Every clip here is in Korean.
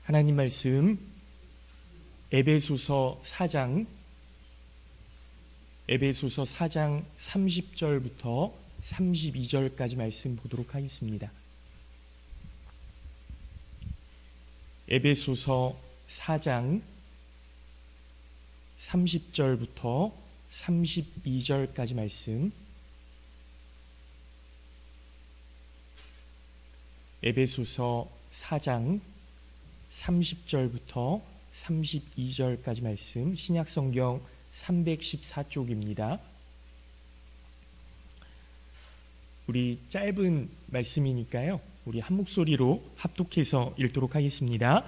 하나님 말씀 에베소서 4장 30절부터 32절까지 말씀 보도록 하겠습니다. 에베소서 4장 30절부터 32절까지 말씀, 에베소서 4장 30절부터 32절까지 말씀, 신약성경 314쪽입니다. 우리 짧은 말씀이니까요, 우리 한 목소리로 합독해서 읽도록 하겠습니다.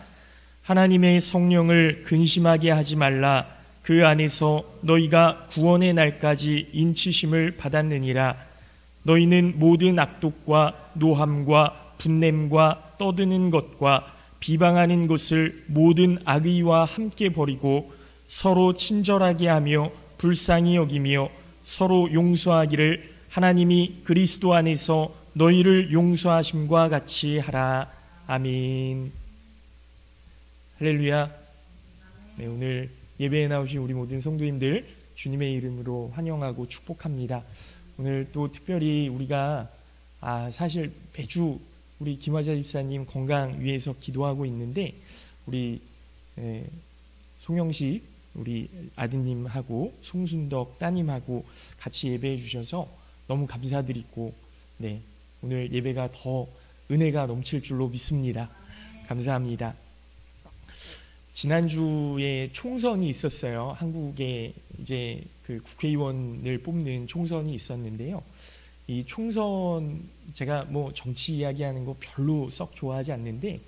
하나님의 성령을 근심하게 하지 말라. 그 안에서 너희가 구원의 날까지 인치심을 받았느니라. 너희는 모든 악독과 노함과 분냄과 떠드는 것과 비방하는 것을 모든 악의와 함께 버리고 서로 친절하게 하며 불쌍히 여기며 서로 용서하기를 하나님이 그리스도 안에서 너희를 용서하심과 같이 하라. 아멘. 할렐루야. 네, 오늘 예배에 나오신 우리 모든 성도님들 주님의 이름으로 환영하고 축복합니다. 오늘 또 특별히 우리가 사실 매주 우리 김화자 집사님 건강 위해서 기도하고 있는데, 우리 송영식 우리 아드님하고 송순덕 따님하고 같이 예배해 주셔서 너무 감사드리고, 네, 오늘 예배가 더 은혜가 넘칠 줄로 믿습니다. 감사합니다. 지난주에 총선이 있었어요. 한국에 이제 그 국회의원을 뽑는 총선이 있었는데요. 이 총선, 제가 뭐 정치 이야기하는 거 별로 썩 좋아하지 않는데,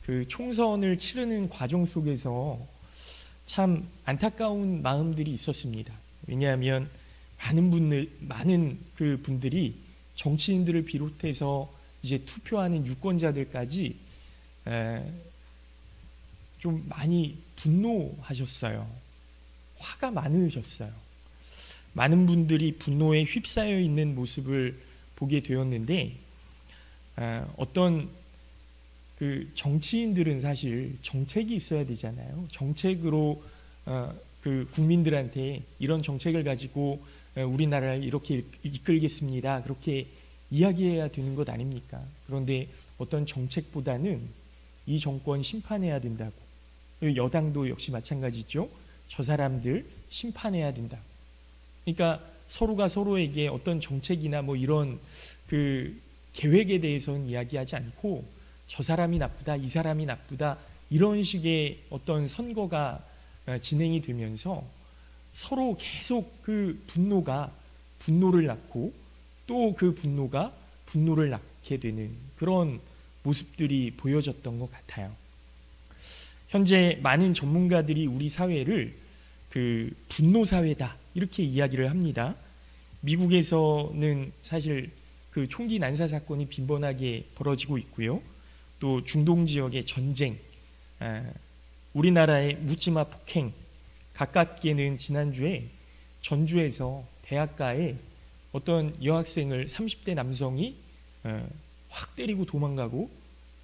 그 총선을 치르는 과정 속에서 참 안타까운 마음들이 있었습니다. 왜냐하면 많은 그 분들이 정치인들을 비롯해서 이제 투표하는 유권자들까지 좀 많이 분노하셨어요. 화가 많으셨어요. 많은 분들이 분노에 휩싸여 있는 모습을 보게 되었는데, 어떤 그 정치인들은 사실 정책이 있어야 되잖아요. 정책으로 그 국민들한테 이런 정책을 가지고 우리나라를 이렇게 이끌겠습니다, 그렇게 이야기해야 되는 것 아닙니까? 그런데 어떤 정책보다는 이 정권 심판해야 된다고, 여당도 역시 마찬가지죠. 저 사람들 심판해야 된다. 그러니까 서로가 서로에게 어떤 정책이나 뭐 이런 그 계획에 대해서는 이야기하지 않고, 저 사람이 나쁘다, 이 사람이 나쁘다, 이런 식의 어떤 선거가 진행이 되면서 서로 계속 그 분노를 낳고 또 그 분노가 분노를 낳게 되는 그런 모습들이 보여졌던 것 같아요. 현재 많은 전문가들이 우리 사회를 그 분노 사회다 이렇게 이야기를 합니다. 미국에서는 사실 그 총기 난사 사건이 빈번하게 벌어지고 있고요. 또 중동 지역의 전쟁, 우리나라의 묻지마 폭행, 가깝게는 지난주에 전주에서 대학가에 어떤 여학생을 30대 남성이 확 때리고 도망가고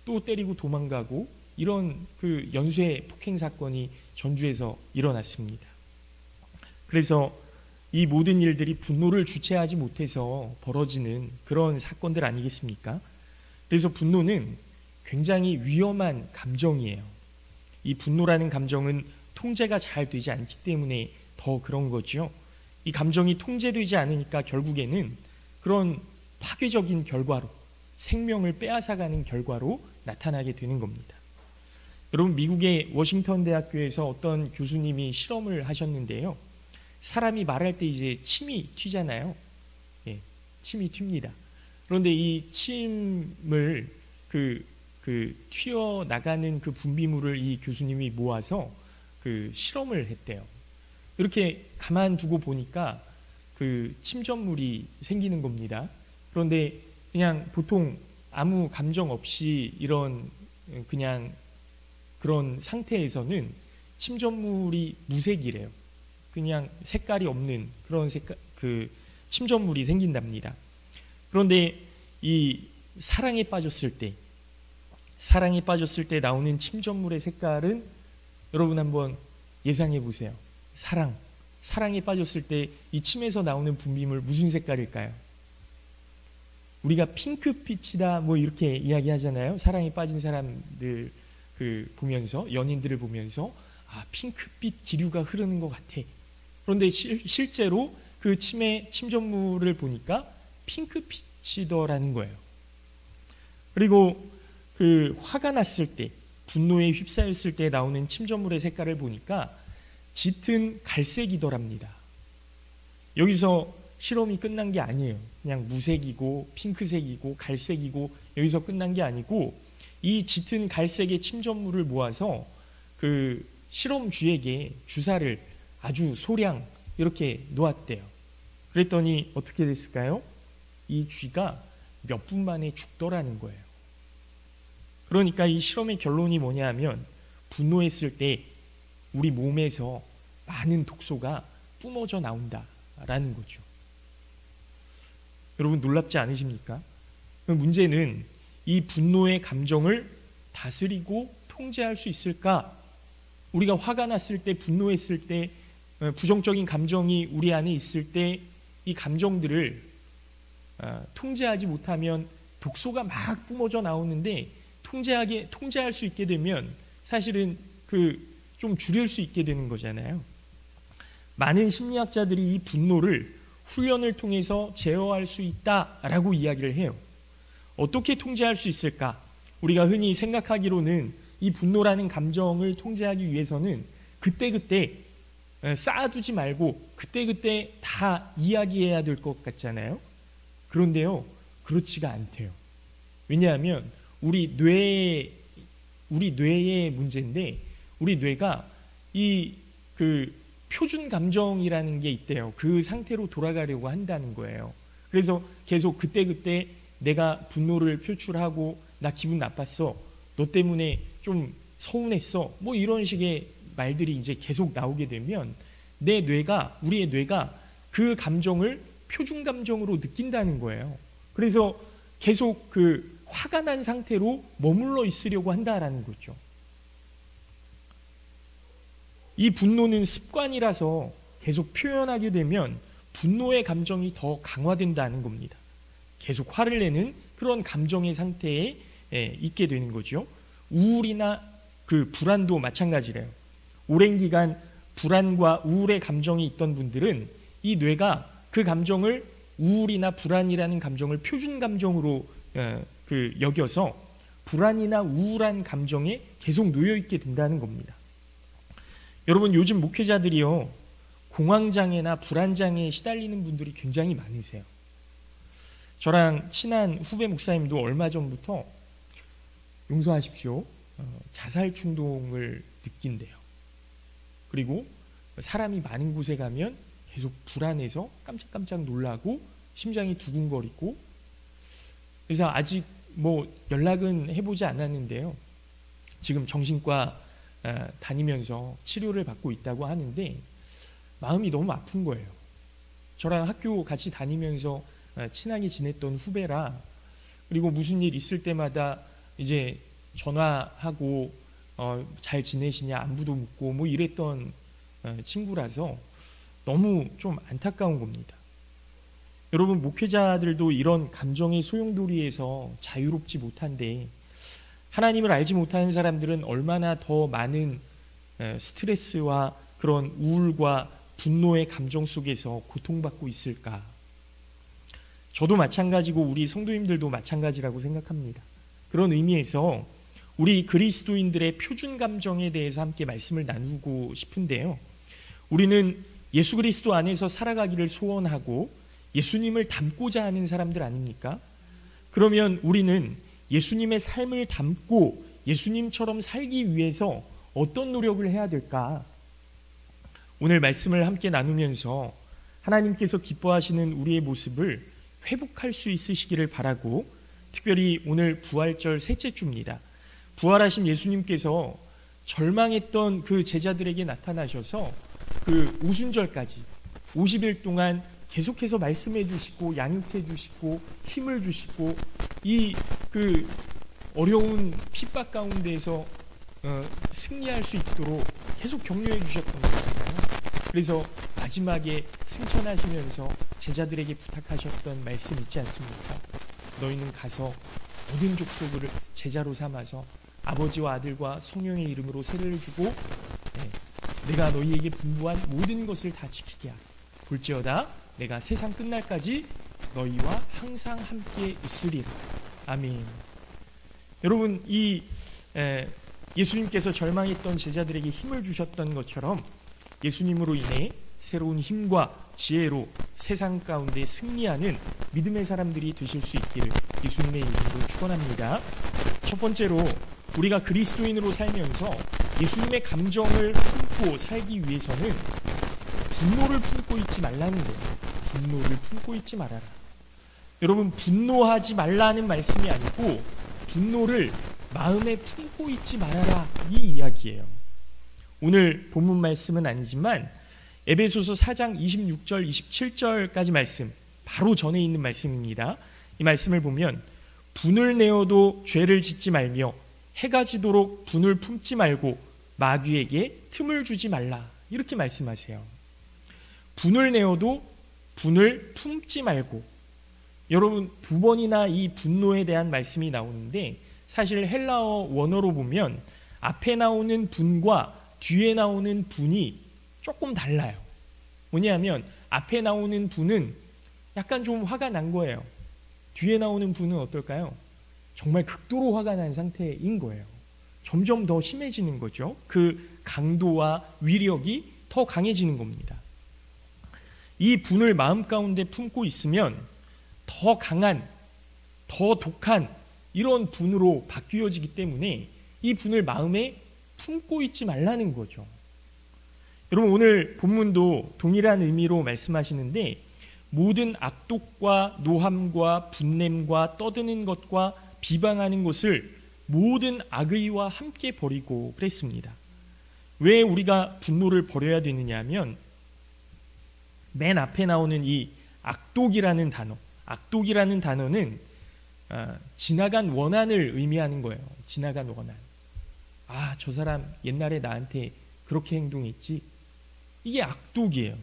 또 때리고 도망가고, 이런 그 연쇄 폭행 사건이 전주에서 일어났습니다. 그래서 이 모든 일들이 분노를 주체하지 못해서 벌어지는 그런 사건들 아니겠습니까? 그래서 분노는 굉장히 위험한 감정이에요. 이 분노라는 감정은 통제가 잘 되지 않기 때문에 더 그런 거죠. 이 감정이 통제되지 않으니까 결국에는 그런 파괴적인 결과로, 생명을 빼앗아가는 결과로 나타나게 되는 겁니다. 여러분, 미국의 워싱턴 대학교에서 어떤 교수님이 실험을 하셨는데요. 사람이 말할 때 이제 침이 튀잖아요. 예, 침이 튑니다. 그런데 이 침을 튀어나가는 그 분비물을 이 교수님이 모아서 그 실험을 했대요. 이렇게 가만두고 보니까 그 침전물이 생기는 겁니다. 그런데 그냥 보통 아무 감정 없이 이런 그냥 그런 상태에서는 침전물이 무색이래요. 그냥 색깔이 없는 그런 그 침전물이 생긴답니다. 그런데 이 사랑에 빠졌을 때, 사랑에 빠졌을 때 나오는 침전물의 색깔은 여러분 한번 예상해 보세요. 사랑에 빠졌을 때 이 침에서 나오는 분비물 무슨 색깔일까요? 우리가 핑크빛이다 뭐 이렇게 이야기하잖아요. 사랑에 빠진 사람들 보면서, 연인들을 보면서 핑크빛 기류가 흐르는 것 같아. 그런데 실제로 그 침의 침전물을 보니까 핑크빛이더라는 거예요. 그리고 그 화가 났을 때, 분노에 휩싸였을 때 나오는 침전물의 색깔을 보니까 짙은 갈색이더랍니다. 여기서 실험이 끝난 게 아니에요. 그냥 무색이고 핑크색이고 갈색이고 여기서 끝난 게 아니고, 이 짙은 갈색의 침전물을 모아서 그 실험쥐에게 주사를 아주 소량 이렇게 놓았대요. 그랬더니 어떻게 됐을까요? 이 쥐가 몇 분 만에 죽더라는 거예요. 그러니까 이 실험의 결론이 뭐냐면, 분노했을 때 우리 몸에서 많은 독소가 뿜어져 나온다라는 거죠. 여러분 놀랍지 않으십니까? 문제는 이 분노의 감정을 다스리고 통제할 수 있을까? 우리가 화가 났을 때, 분노했을 때, 부정적인 감정이 우리 안에 있을 때 이 감정들을 통제하지 못하면 독소가 막 뿜어져 나오는데, 통제할 수 있게 되면 사실은 좀 줄일 수 있게 되는 거잖아요. 많은 심리학자들이 이 분노를 훈련을 통해서 제어할 수 있다라고 이야기를 해요. 어떻게 통제할 수 있을까? 우리가 흔히 생각하기로는 이 분노라는 감정을 통제하기 위해서는 그때그때 쌓아두지 말고 그때그때 다 이야기해야 될 것 같잖아요. 그런데요, 그렇지가 않대요. 왜냐하면 우리 뇌의 문제인데, 우리 뇌가 표준 감정이라는 게 있대요. 그 상태로 돌아가려고 한다는 거예요. 그래서 계속 그때그때 내가 분노를 표출하고, 나 기분 나빴어, 너 때문에 좀 서운했어, 뭐 이런 식의 말들이 이제 계속 나오게 되면 우리의 뇌가 그 감정을 표준 감정으로 느낀다는 거예요. 그래서 계속 화가 난 상태로 머물러 있으려고 한다라는 거죠. 이 분노는 습관이라서 계속 표현하게 되면 분노의 감정이 더 강화된다는 겁니다. 계속 화를 내는 그런 감정의 상태에 있게 되는 거죠. 우울이나 불안도 마찬가지래요. 오랜 기간 불안과 우울의 감정이 있던 분들은 이 뇌가 그 감정을, 우울이나 불안이라는 감정을 표준 감정으로 여겨서 불안이나 우울한 감정에 계속 놓여 있게 된다는 겁니다. 여러분, 요즘 목회자들이요, 공황장애나 불안장애에 시달리는 분들이 굉장히 많으세요. 저랑 친한 후배 목사님도 얼마 전부터, 용서하십시오, 자살 충동을 느낀대요. 그리고 사람이 많은 곳에 가면 계속 불안해서 깜짝깜짝 놀라고 심장이 두근거리고, 그래서 아직 연락은 해보지 않았는데요, 지금 정신과 다니면서 치료를 받고 있다고 하는데 마음이 너무 아픈 거예요. 저랑 학교 같이 다니면서 친하게 지냈던 후배라, 그리고 무슨 일 있을 때마다 이제 전화하고 잘 지내시냐 안부도 묻고 뭐 이랬던 친구라서 너무 좀 안타까운 겁니다. 여러분, 목회자들도 이런 감정의 소용돌이에서 자유롭지 못한데, 하나님을 알지 못하는 사람들은 얼마나 더 많은 스트레스와 그런 우울과 분노의 감정 속에서 고통받고 있을까. 저도 마찬가지고 우리 성도님들도 마찬가지라고 생각합니다. 그런 의미에서 우리 그리스도인들의 표준 감정에 대해서 함께 말씀을 나누고 싶은데요, 우리는 예수 그리스도 안에서 살아가기를 소원하고 예수님을 닮고자 하는 사람들 아닙니까? 그러면 우리는 예수님의 삶을 닮고 예수님처럼 살기 위해서 어떤 노력을 해야 될까? 오늘 말씀을 함께 나누면서 하나님께서 기뻐하시는 우리의 모습을 회복할 수 있으시기를 바라고, 특별히 오늘 부활절 셋째 주입니다. 부활하신 예수님께서 절망했던 그 제자들에게 나타나셔서 그 오순절까지 50일 동안 계속해서 말씀해 주시고 양육해 주시고 힘을 주시고 어려운 핍박 가운데에서 승리할 수 있도록 계속 격려해 주셨던 거잖아요. 그래서 마지막에 승천하시면서 제자들에게 부탁하셨던 말씀 있지 않습니까? 너희는 가서 모든 족속을 제자로 삼아서 아버지와 아들과 성령의 이름으로 세례를 주고 내가 너희에게 분부한 모든 것을 다 지키게 하라. 볼지어다 내가 세상 끝날까지 너희와 항상 함께 있으리라. 아멘. 여러분, 이 예수님께서 절망했던 제자들에게 힘을 주셨던 것처럼 예수님으로 인해 새로운 힘과 지혜로 세상 가운데 승리하는 믿음의 사람들이 되실 수 있기를 예수님의 이름으로 축원합니다. 첫 번째로, 우리가 그리스도인으로 살면서 예수님의 감정을 품고 살기 위해서는 분노를 품고 있지 말라는 거예요. 분노를 품고 있지 말아라. 여러분, 분노하지 말라는 말씀이 아니고 분노를 마음에 품고 있지 말아라, 이 이야기예요. 오늘 본문 말씀은 아니지만 에베소서 4장 26절 27절까지 말씀, 바로 전에 있는 말씀입니다. 이 말씀을 보면 분을 내어도 죄를 짓지 말며 해가 지도록 분을 품지 말고 마귀에게 틈을 주지 말라, 이렇게 말씀하세요. 분을 내어도 분을 품지 말고. 여러분, 두 번이나 이 분노에 대한 말씀이 나오는데 사실 헬라어 원어로 보면 앞에 나오는 분과 뒤에 나오는 분이 조금 달라요. 뭐냐면 앞에 나오는 분은 약간 좀 화가 난 거예요. 뒤에 나오는 분은 어떨까요? 정말 극도로 화가 난 상태인 거예요. 점점 더 심해지는 거죠. 그 강도와 위력이 더 강해지는 겁니다. 이 분을 마음 가운데 품고 있으면 더 강한, 더 독한 이런 분으로 바뀌어지기 때문에 이 분을 마음에 품고 있지 말라는 거죠. 여러분, 오늘 본문도 동일한 의미로 말씀하시는데 모든 악독과 노함과 분냄과 떠드는 것과 비방하는 것을 모든 악의와 함께 버리고 그랬습니다. 왜 우리가 분노를 버려야 되느냐 하면 맨 앞에 나오는 이 악독이라는 단어, 악독이라는 단어는 지나간 원한을 의미하는 거예요. 지나간 원한. 아, 저 사람 옛날에 나한테 그렇게 행동했지. 이게 악독이에요.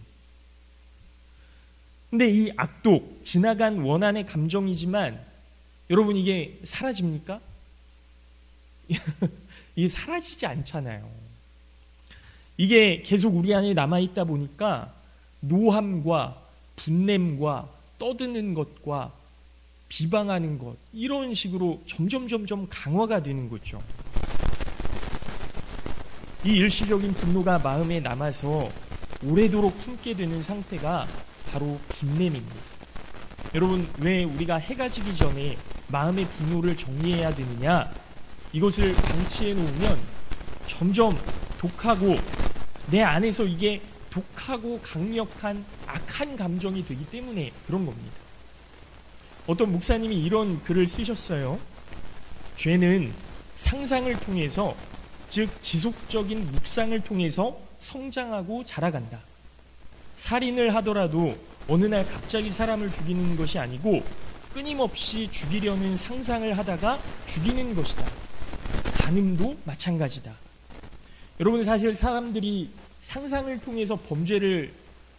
근데 이 악독, 지나간 원한의 감정이지만 여러분, 이게 사라집니까? 이게 사라지지 않잖아요. 이게 계속 우리 안에 남아있다 보니까 노함과 분냄과 떠드는 것과 비방하는 것, 이런 식으로 점점 강화가 되는 거죠. 이 일시적인 분노가 마음에 남아서 오래도록 품게 되는 상태가 바로 분냄입니다. 여러분, 왜 우리가 해가 지기 전에 마음의 분노를 정리해야 되느냐? 이것을 방치해 놓으면 점점 독하고 내 안에서 이게 독하고 강력한 악한 감정이 되기 때문에 그런 겁니다. 어떤 목사님이 이런 글을 쓰셨어요. 죄는 상상을 통해서, 즉 지속적인 묵상을 통해서 성장하고 자라간다. 살인을 하더라도 어느 날 갑자기 사람을 죽이는 것이 아니고 끊임없이 죽이려는 상상을 하다가 죽이는 것이다. 간음도 마찬가지다. 여러분, 사실 사람들이 상상을 통해서 범죄를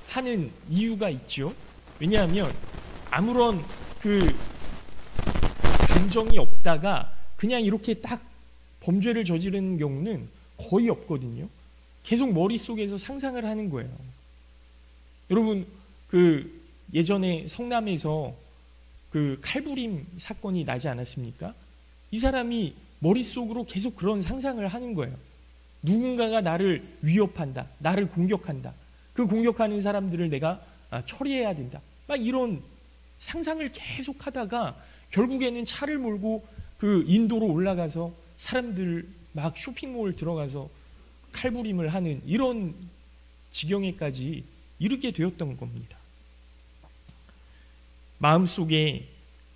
하는 이유가 있죠. 왜냐하면 아무런 그 감정이 없다가 그냥 이렇게 딱 범죄를 저지르는 경우는 거의 없거든요. 계속 머릿속에서 상상을 하는 거예요. 여러분, 그 예전에 성남에서 그 칼부림 사건이 나지 않았습니까? 이 사람이 머릿속으로 계속 그런 상상을 하는 거예요. 누군가가 나를 위협한다, 나를 공격한다, 그 공격하는 사람들을 내가 처리해야 된다, 막 이런 상상을 계속 하다가 결국에는 차를 몰고 그 인도로 올라가서 사람들 막 쇼핑몰 들어가서 칼부림을 하는 이런 지경에까지 이르게 되었던 겁니다. 마음속에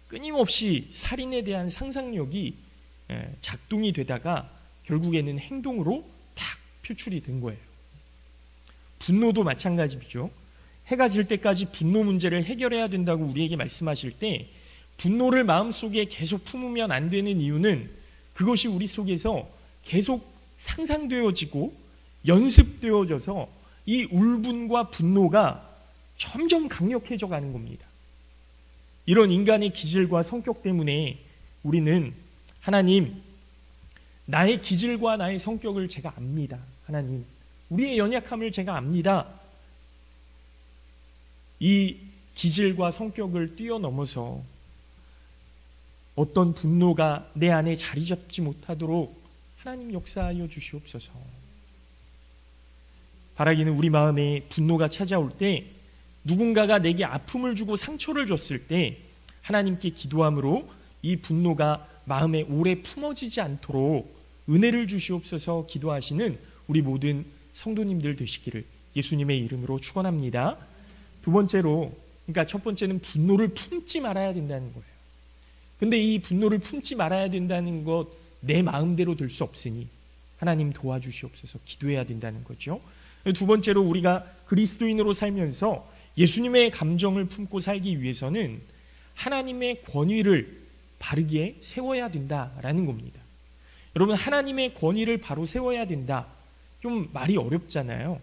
끊임없이 살인에 대한 상상력이 작동이 되다가 결국에는 행동으로 탁 표출이 된 거예요. 분노도 마찬가지죠. 해가 질 때까지 분노 문제를 해결해야 된다고 우리에게 말씀하실 때 분노를 마음속에 계속 품으면 안 되는 이유는 그것이 우리 속에서 계속 상상되어지고 연습되어져서 이 울분과 분노가 점점 강력해져 가는 겁니다. 이런 인간의 기질과 성격 때문에 우리는 하나님, 나의 기질과 나의 성격을 제가 압니다. 하나님, 우리의 연약함을 제가 압니다. 이 기질과 성격을 뛰어넘어서 어떤 분노가 내 안에 자리 잡지 못하도록 하나님 역사하여 주시옵소서. 바라기는 우리 마음에 분노가 찾아올 때, 누군가가 내게 아픔을 주고 상처를 줬을 때 하나님께 기도함으로 이 분노가 마음에 오래 품어지지 않도록 은혜를 주시옵소서 기도하시는 우리 모든 성도님들 되시기를 예수님의 이름으로 축원합니다. 두 번째로, 그러니까 첫 번째는 분노를 품지 말아야 된다는 거예요. 근데 이 분노를 품지 말아야 된다는 것 내 마음대로 될 수 없으니 하나님 도와주시옵소서 기도해야 된다는 거죠. 두 번째로, 우리가 그리스도인으로 살면서 예수님의 감정을 품고 살기 위해서는 하나님의 권위를 바르게 세워야 된다라는 겁니다. 여러분, 하나님의 권위를 바로 세워야 된다. 좀 말이 어렵잖아요.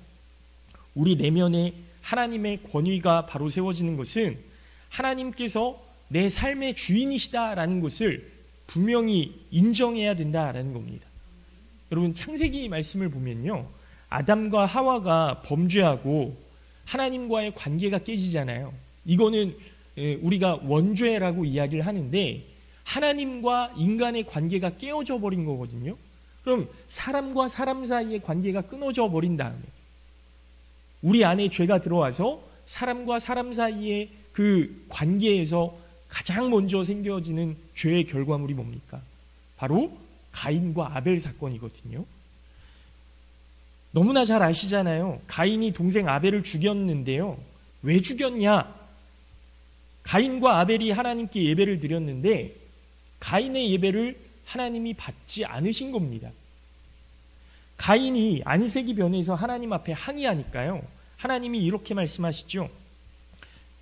우리 내면에 하나님의 권위가 바로 세워지는 것은 하나님께서 내 삶의 주인이시다라는 것을 분명히 인정해야 된다라는 겁니다. 여러분, 창세기 말씀을 보면요, 아담과 하와가 범죄하고 하나님과의 관계가 깨지잖아요. 이거는 우리가 원죄라고 이야기를 하는데 하나님과 인간의 관계가 깨어져 버린 거거든요. 그럼 사람과 사람 사이의 관계가 끊어져 버린 다음에 우리 안에 죄가 들어와서 사람과 사람 사이의 그 관계에서 가장 먼저 생겨지는 죄의 결과물이 뭡니까? 바로 가인과 아벨 사건이거든요. 너무나 잘 아시잖아요. 가인이 동생 아벨을 죽였는데요. 왜 죽였냐? 가인과 아벨이 하나님께 예배를 드렸는데 가인의 예배를 하나님이 받지 않으신 겁니다. 가인이 안색이 변해서 하나님 앞에 항의하니까요, 하나님이 이렇게 말씀하시죠.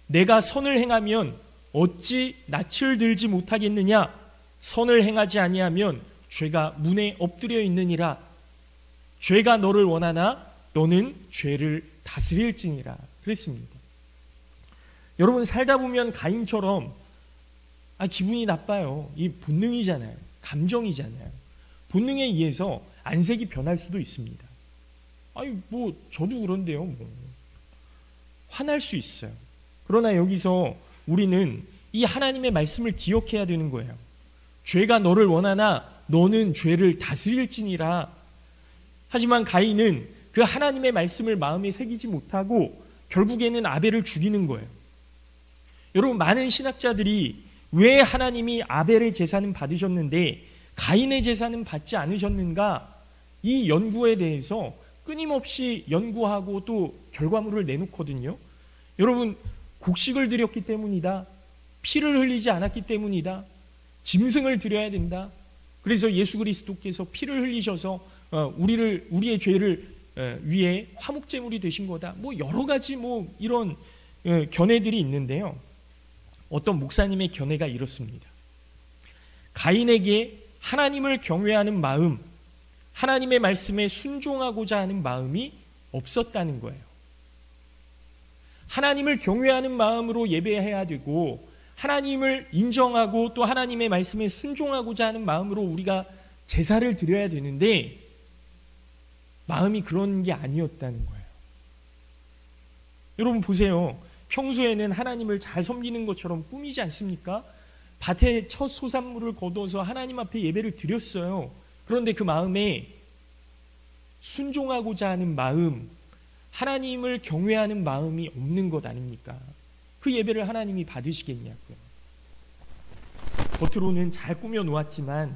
내가 선을 행하면 어찌 낯을 들지 못하겠느냐? 선을 행하지 아니하면 죄가 문에 엎드려 있느니라. 죄가 너를 원하나 너는 죄를 다스릴지니라. 그랬습니다. 여러분, 살다 보면 가인처럼 기분이 나빠요. 이 본능이잖아요. 감정이잖아요. 본능에 의해서 안색이 변할 수도 있습니다. 저도 그런데요. 화날 수 있어요. 그러나 여기서 우리는 이 하나님의 말씀을 기억해야 되는 거예요. 죄가 너를 원하나 너는 죄를 다스릴지니라. 하지만 가인은 그 하나님의 말씀을 마음에 새기지 못하고 결국에는 아벨을 죽이는 거예요. 여러분, 많은 신학자들이 왜 하나님이 아벨의 제사는 받으셨는데 가인의 제사는 받지 않으셨는가, 이 연구에 대해서 끊임없이 연구하고 또 결과물을 내놓거든요. 여러분, 곡식을 드렸기 때문이다, 피를 흘리지 않았기 때문이다, 짐승을 드려야 된다, 그래서 예수 그리스도께서 피를 흘리셔서 우리의 죄를 위해 화목제물이 되신 거다, 여러 가지 이런 견해들이 있는데요. 어떤 목사님의 견해가 이렇습니다. 가인에게 하나님을 경외하는 마음, 하나님의 말씀에 순종하고자 하는 마음이 없었다는 거예요. 하나님을 경외하는 마음으로 예배해야 되고 하나님을 인정하고 또 하나님의 말씀에 순종하고자 하는 마음으로 우리가 제사를 드려야 되는데 마음이 그런 게 아니었다는 거예요. 여러분 보세요. 평소에는 하나님을 잘 섬기는 것처럼 꾸미지 않습니까? 밭에 첫 소산물을 거둬서 하나님 앞에 예배를 드렸어요. 그런데 그 마음에 순종하고자 하는 마음, 하나님을 경외하는 마음이 없는 것 아닙니까? 그 예배를 하나님이 받으시겠냐고요. 겉으로는 잘 꾸며 놓았지만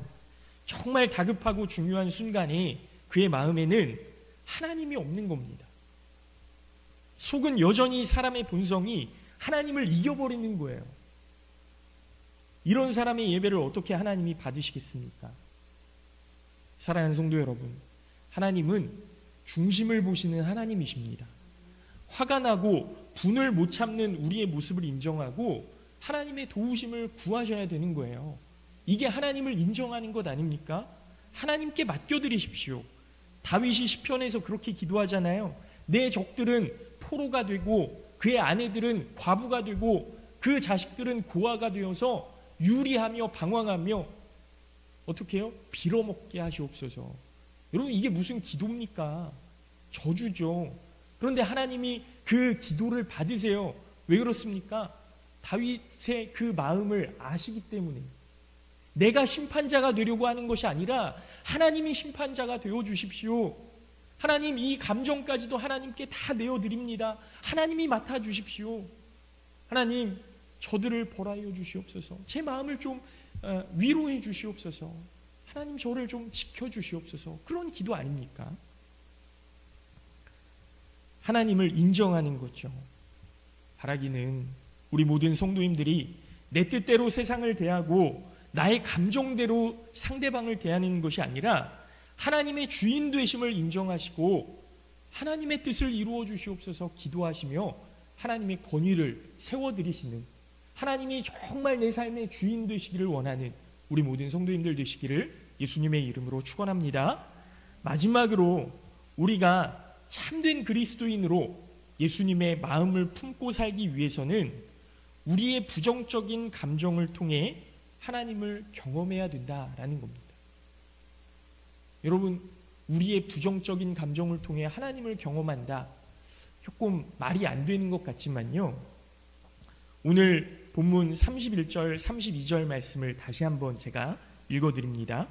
정말 다급하고 중요한 순간에 그의 마음에는 하나님이 없는 겁니다. 속은 여전히 사람의 본성이 하나님을 이겨버리는 거예요. 이런 사람의 예배를 어떻게 하나님이 받으시겠습니까? 사랑하는 성도 여러분, 하나님은 중심을 보시는 하나님이십니다. 화가 나고 분을 못 참는 우리의 모습을 인정하고 하나님의 도우심을 구하셔야 되는 거예요. 이게 하나님을 인정하는 것 아닙니까? 하나님께 맡겨드리십시오. 다윗이 시편에서 그렇게 기도하잖아요. 내 적들은 포로가 되고 그의 아내들은 과부가 되고 그 자식들은 고아가 되어서 유리하며 방황하며 어떻게 해요? 빌어먹게 하시옵소서. 여러분, 이게 무슨 기도입니까? 저주죠. 그런데 하나님이 그 기도를 받으세요. 왜 그렇습니까? 다윗의 그 마음을 아시기 때문에. 내가 심판자가 되려고 하는 것이 아니라 하나님이 심판자가 되어 주십시오. 하나님, 이 감정까지도 하나님께 다 내어드립니다. 하나님이 맡아주십시오. 하나님, 저들을 벌하여 주시옵소서. 제 마음을 좀 위로해 주시옵소서. 하나님, 저를 좀 지켜주시옵소서. 그런 기도 아닙니까? 하나님을 인정하는 거죠. 바라기는 우리 모든 성도님들이 내 뜻대로 세상을 대하고 나의 감정대로 상대방을 대하는 것이 아니라 하나님의 주인 되심을 인정하시고 하나님의 뜻을 이루어 주시옵소서 기도하시며 하나님의 권위를 세워드리시는, 하나님이 정말 내 삶의 주인 되시기를 원하는 우리 모든 성도님들 되시기를 예수님의 이름으로 축원합니다. 마지막으로 우리가 참된 그리스도인으로 예수님의 마음을 품고 살기 위해서는 우리의 부정적인 감정을 통해 하나님을 경험해야 된다라는 겁니다. 여러분, 우리의 부정적인 감정을 통해 하나님을 경험한다. 조금 말이 안 되는 것 같지만요. 오늘 본문 31절, 32절 말씀을 다시 한번 제가 읽어드립니다.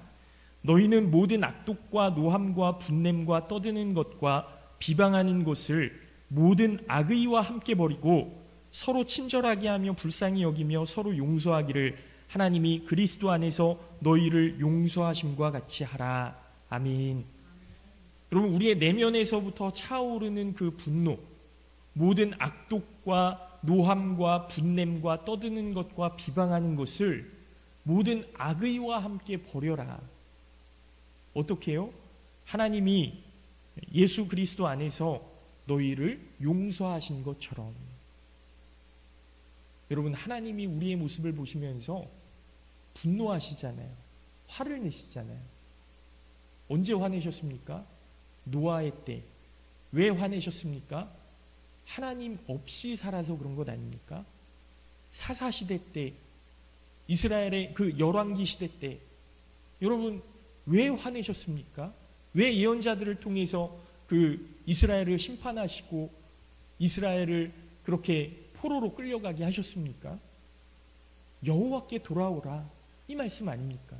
너희는 모든 악독과 노함과 분냄과 떠드는 것과 비방하는 것을 모든 악의와 함께 버리고 서로 친절하게 하며 불쌍히 여기며 서로 용서하기를 하나님이 그리스도 안에서 너희를 용서하심과 같이 하라. 아멘. 여러분, 우리의 내면에서부터 차오르는 그 분노, 모든 악독과 노함과 분냄과 떠드는 것과 비방하는 것을 모든 악의와 함께 버려라. 어떻게 해요? 하나님이 예수 그리스도 안에서 너희를 용서하신 것처럼. 여러분, 하나님이 우리의 모습을 보시면서 분노하시잖아요. 화를 내시잖아요. 언제 화내셨습니까? 노아의 때. 왜 화내셨습니까? 하나님 없이 살아서 그런 것 아닙니까? 사사시대 때, 이스라엘의 그 열왕기 시대 때 여러분 왜 화내셨습니까? 왜 예언자들을 통해서 그 이스라엘을 심판하시고 이스라엘을 그렇게 포로로 끌려가게 하셨습니까? 여호와께 돌아오라, 이 말씀 아닙니까?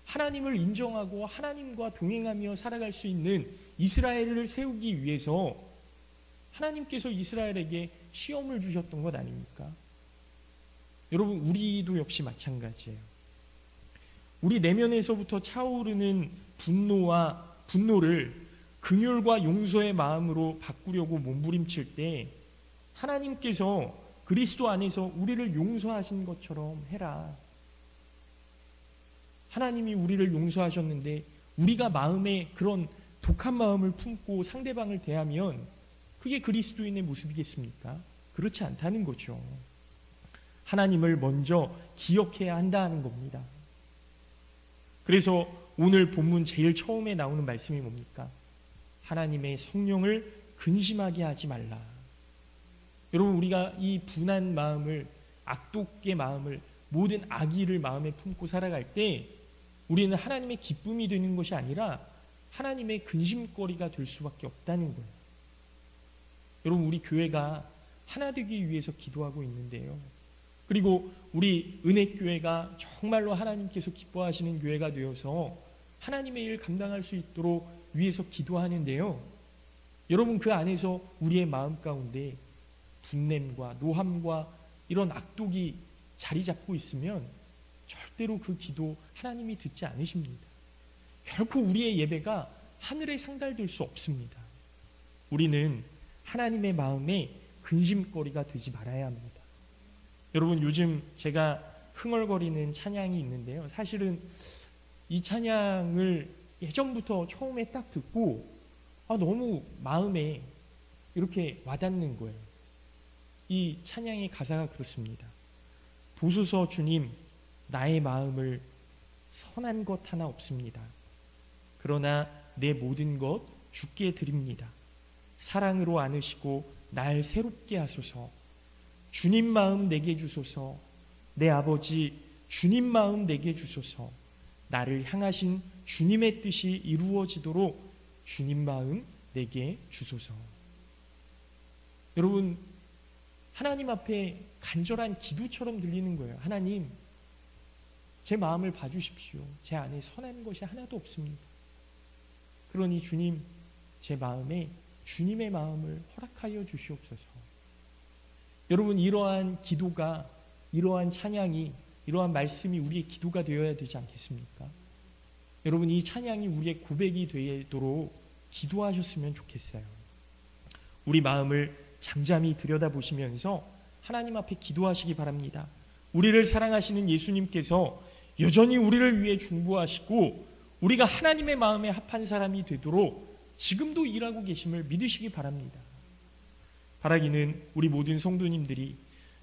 하나님을 인정하고 하나님과 동행하며 살아갈 수 있는 이스라엘을 세우기 위해서 하나님께서 이스라엘에게 시험을 주셨던 것 아닙니까? 여러분, 우리도 역시 마찬가지예요. 우리 내면에서부터 차오르는 분노를 긍휼과 용서의 마음으로 바꾸려고 몸부림칠 때 하나님께서 그리스도 안에서 우리를 용서하신 것처럼 해라. 하나님이 우리를 용서하셨는데 우리가 마음에 그런 독한 마음을 품고 상대방을 대하면 그게 그리스도인의 모습이겠습니까? 그렇지 않다는 거죠. 하나님을 먼저 기억해야 한다는 겁니다. 그래서 오늘 본문 제일 처음에 나오는 말씀이 뭡니까? 하나님의 성령을 근심하게 하지 말라. 여러분, 우리가 이 분한 마음을, 악독의 마음을, 모든 악의를 마음에 품고 살아갈 때 우리는 하나님의 기쁨이 되는 것이 아니라 하나님의 근심거리가 될 수밖에 없다는 거예요. 여러분, 우리 교회가 하나 되기 위해서 기도하고 있는데요. 그리고 우리 은혜교회가 정말로 하나님께서 기뻐하시는 교회가 되어서 하나님의 일 감당할 수 있도록 위해서 기도하는데요. 여러분, 그 안에서 우리의 마음 가운데 분냄과 노함과 이런 악독이 자리 잡고 있으면 절대로 그 기도 하나님이 듣지 않으십니다. 결코 우리의 예배가 하늘에 상달될 수 없습니다. 우리는 하나님의 마음에 근심거리가 되지 말아야 합니다. 여러분, 요즘 제가 흥얼거리는 찬양이 있는데요. 사실은 이 찬양을 예전부터 처음에 딱 듣고 너무 마음에 이렇게 와닿는 거예요. 이 찬양의 가사가 그렇습니다. 보소서 주님, 나의 마음을 선한 것 하나 없습니다. 그러나 내 모든 것 주께 드립니다. 사랑으로 안으시고 날 새롭게 하소서. 주님 마음 내게 주소서. 내 아버지 주님 마음 내게 주소서. 나를 향하신 주님의 뜻이 이루어지도록 주님 마음 내게 주소서. 여러분, 하나님 앞에 간절한 기도처럼 들리는 거예요. 하나님, 제 마음을 봐주십시오. 제 안에 선한 것이 하나도 없습니다. 그러니 주님, 제 마음에 주님의 마음을 허락하여 주시옵소서. 여러분, 이러한 기도가, 이러한 찬양이, 이러한 말씀이 우리의 기도가 되어야 되지 않겠습니까? 여러분, 이 찬양이 우리의 고백이 되도록 기도하셨으면 좋겠어요. 우리 마음을 잠잠히 들여다보시면서 하나님 앞에 기도하시기 바랍니다. 우리를 사랑하시는 예수님께서 여전히 우리를 위해 중보하시고 우리가 하나님의 마음에 합한 사람이 되도록 지금도 일하고 계심을 믿으시기 바랍니다. 바라기는 우리 모든 성도님들이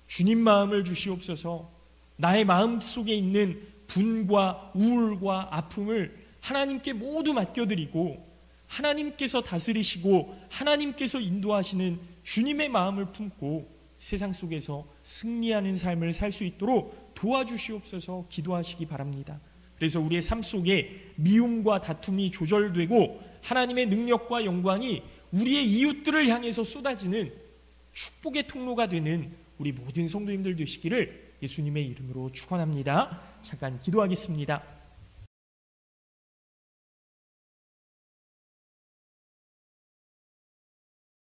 주님 마음을 주시옵소서. 나의 마음 속에 있는 분과 우울과 아픔을 하나님께 모두 맡겨드리고 하나님께서 다스리시고 하나님께서 인도하시는 주님의 마음을 품고 세상 속에서 승리하는 삶을 살 수 있도록 도와주시옵소서 기도하시기 바랍니다. 그래서 우리의 삶 속에 미움과 다툼이 조절되고 하나님의 능력과 영광이 우리의 이웃들을 향해서 쏟아지는 축복의 통로가 되는 우리 모든 성도님들 되시기를 예수님의 이름으로 축원합니다. 잠깐 기도하겠습니다.